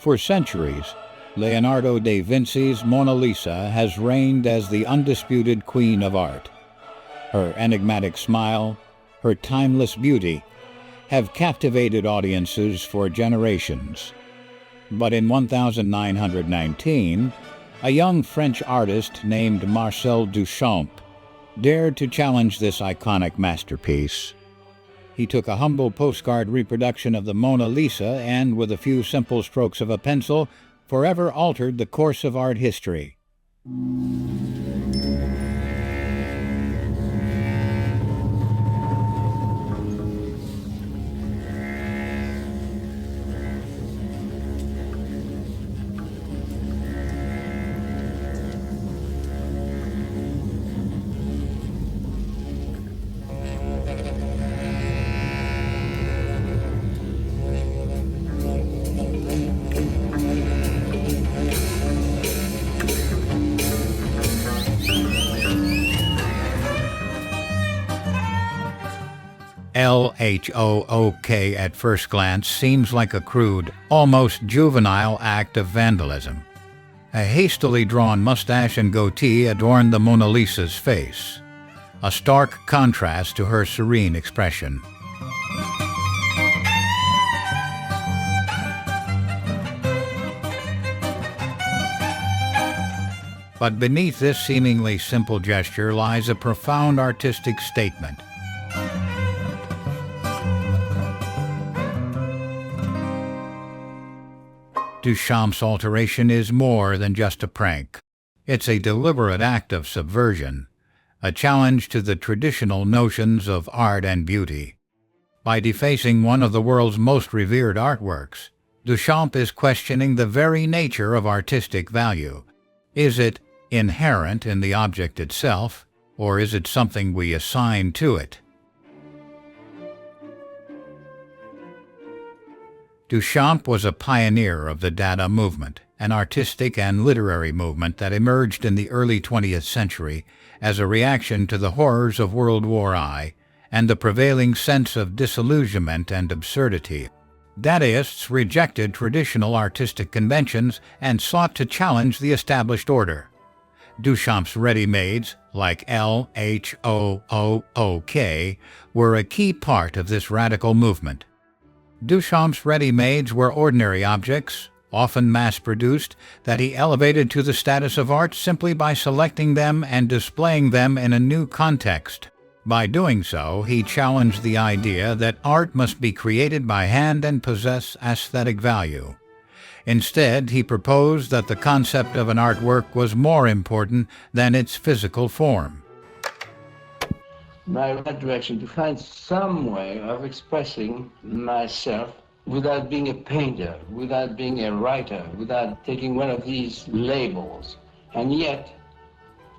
For centuries, Leonardo da Vinci's Mona Lisa has reigned as the undisputed queen of art. Her enigmatic smile, her timeless beauty, have captivated audiences for generations. But in 1919, a young French artist named Marcel Duchamp dared to challenge this iconic masterpiece. He took a humble postcard reproduction of the Mona Lisa and, with a few simple strokes of a pencil, forever altered the course of art history. L.H.O.O.Q at first glance seems like a crude, almost juvenile act of vandalism. A hastily drawn mustache and goatee adorn the Mona Lisa's face, a stark contrast to her serene expression. But beneath this seemingly simple gesture lies a profound artistic statement. Duchamp's alteration is more than just a prank. It's a deliberate act of subversion, a challenge to the traditional notions of art and beauty. By defacing one of the world's most revered artworks, Duchamp is questioning the very nature of artistic value. Is it inherent in the object itself, or is it something we assign to it? Duchamp was a pioneer of the Dada movement, an artistic and literary movement that emerged in the early 20th century as a reaction to the horrors of World War I and the prevailing sense of disillusionment and absurdity. Dadaists rejected traditional artistic conventions and sought to challenge the established order. Duchamp's ready-mades, like L.H.O.O.Q, were a key part of this radical movement. Duchamp's ready-mades were ordinary objects, often mass-produced, that he elevated to the status of art simply by selecting them and displaying them in a new context. By doing so, he challenged the idea that art must be created by hand and possess aesthetic value. Instead, he proposed that the concept of an artwork was more important than its physical form. My right direction, to find some way of expressing myself without being a painter, without being a writer, without taking one of these labels, and yet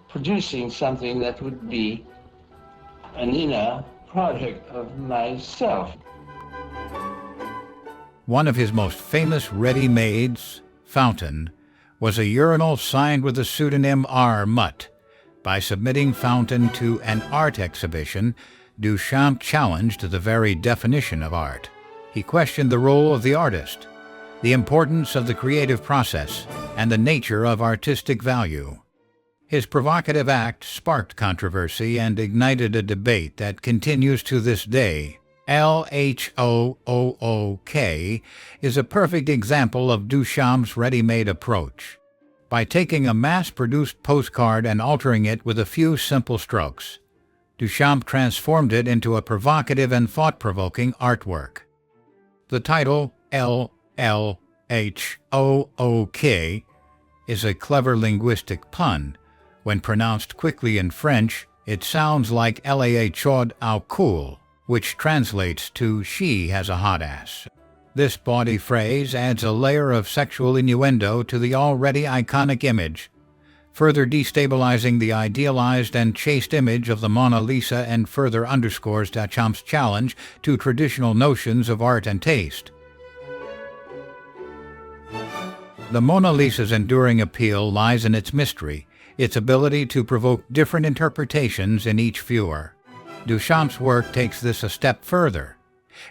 producing something that would be an inner product of myself. One of his most famous ready-mades, Fountain, was a urinal signed with the pseudonym R.Mutt. By submitting Fountain to an art exhibition, Duchamp challenged the very definition of art. He questioned the role of the artist, the importance of the creative process, and the nature of artistic value. His provocative act sparked controversy and ignited a debate that continues to this day. L.H.O.O.Q is a perfect example of Duchamp's ready-made approach. By taking a mass-produced postcard and altering it with a few simple strokes, Duchamp transformed it into a provocative and thought-provoking artwork. The title, L.H.O.O.Q, is a clever linguistic pun. When pronounced quickly in French, it sounds like L.H.O.O.Q, which translates to "she has a hot ass." This bawdy phrase adds a layer of sexual innuendo to the already iconic image, further destabilizing the idealized and chaste image of the Mona Lisa and further underscores Duchamp's challenge to traditional notions of art and taste. The Mona Lisa's enduring appeal lies in its mystery, its ability to provoke different interpretations in each viewer. Duchamp's work takes this a step further.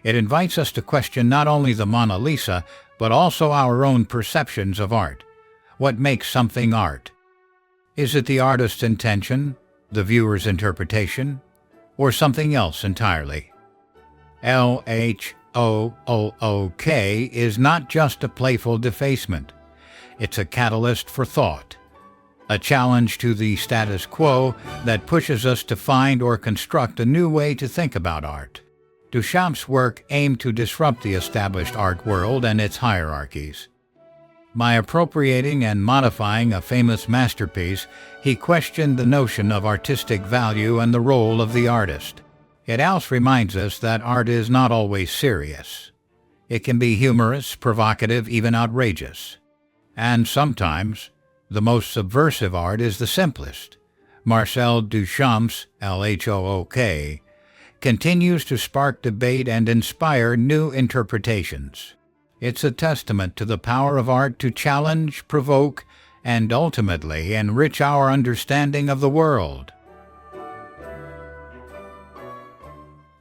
It invites us to question not only the Mona Lisa, but also our own perceptions of art. What makes something art? Is it the artist's intention, the viewer's interpretation, or something else entirely? L.H.O.O.Q is not just a playful defacement. It's a catalyst for thought, a challenge to the status quo that pushes us to find or construct a new way to think about art. Duchamp's work aimed to disrupt the established art world and its hierarchies. By appropriating and modifying a famous masterpiece, he questioned the notion of artistic value and the role of the artist. It also reminds us that art is not always serious. It can be humorous, provocative, even outrageous. And sometimes, the most subversive art is the simplest. Marcel Duchamp's L.H.O.O.Q continues to spark debate and inspire new interpretations. It's a testament to the power of art to challenge, provoke, and ultimately enrich our understanding of the world.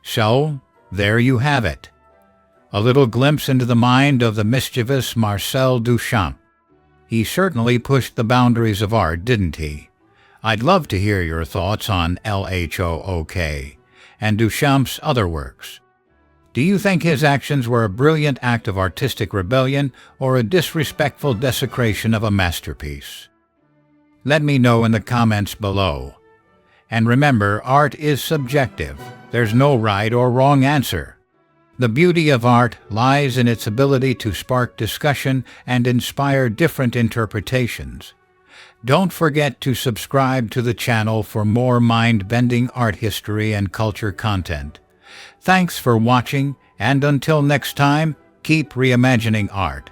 So, there you have it. A little glimpse into the mind of the mischievous Marcel Duchamp. He certainly pushed the boundaries of art, didn't he? I'd love to hear your thoughts on L.H.O.O.Q and Duchamp's other works. Do you think his actions were a brilliant act of artistic rebellion or a disrespectful desecration of a masterpiece? Let me know in the comments below. And remember, art is subjective. There's no right or wrong answer. The beauty of art lies in its ability to spark discussion and inspire different interpretations. Don't forget to subscribe to the channel for more mind-bending art history and culture content. Thanks for watching, and until next time, keep reimagining art.